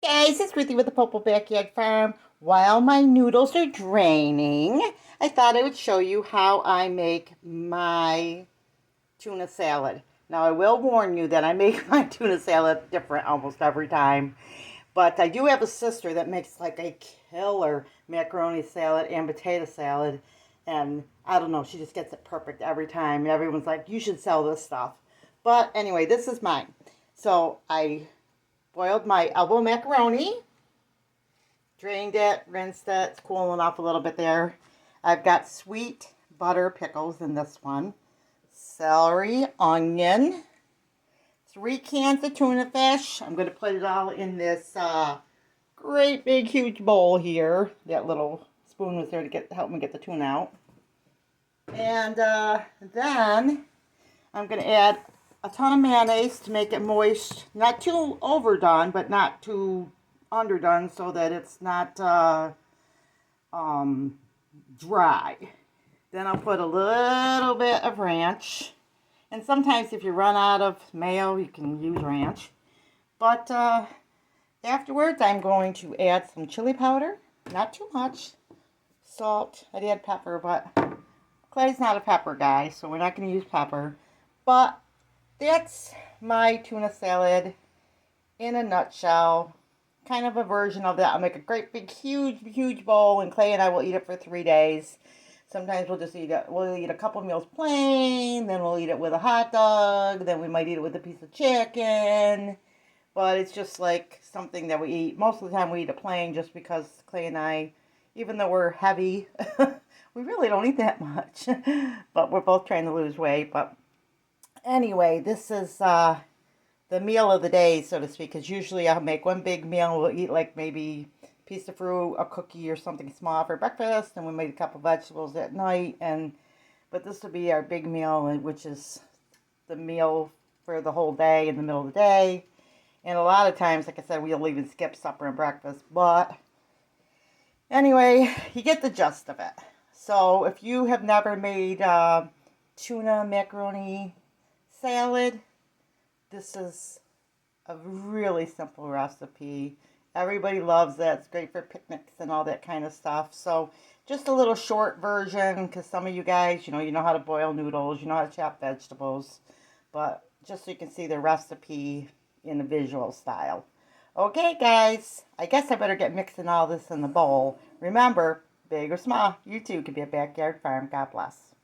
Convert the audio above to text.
Guys, it's Ruthie with the Popple Backyard Farm. While my noodles are draining, I thought I would show you how I make my tuna salad. Now, I will warn you that I make my tuna salad different almost every time. But I do have a sister that makes like a killer macaroni salad and potato salad. And I don't know, she just gets it perfect every time. Everyone's like, you should sell this stuff. But anyway, this is mine. So I boiled my elbow macaroni, drained it, rinsed it. It's cooling off a little bit there. I've got sweet butter pickles in this one, celery, onion, 3 cans of tuna fish. I'm going to put it all in this great big huge bowl here. That little spoon was there to help me get the tuna out. And then I'm going to add a ton of mayonnaise to make it moist. Not too overdone, but not too underdone so that it's not dry. Then I'll put a little bit of ranch. And sometimes if you run out of mayo, you can use ranch. But afterwards, I'm going to add some chili powder. Not too much. Salt. I'd add pepper, but Clay's not a pepper guy, so we're not going to use pepper. But that's my tuna salad in a nutshell. Kind of a version of that. I'll make a great big huge bowl, and Clay and I will eat it for 3 days. Sometimes we'll just eat it. We'll eat a couple meals plain, then we'll eat it with a hot dog, then we might eat it with a piece of chicken. But it's just like something that we eat. Most of the time we eat it plain just because Clay and I, even though we're heavy, we really don't eat that much. But we're both trying to lose weight. But anyway, this is the meal of the day, so to speak, because usually I'll make one big meal. We'll eat like maybe a piece of fruit, a cookie, or something small for breakfast, and we make a couple vegetables at night. But this will be our big meal, which is the meal for the whole day in the middle of the day. And a lot of times, like I said, we'll even skip supper and breakfast. But anyway, you get the gist of it. So if you have never made tuna macaroni salad, this is a really simple recipe. Everybody loves it. It's great for picnics and all that kind of stuff. So just a little short version because some of you guys, you know how to boil noodles, you know how to chop vegetables. But just so you can see the recipe in a visual style. Okay, guys, I guess I better get mixing all this in the bowl. Remember, big or small, you too can be a backyard farm. God bless.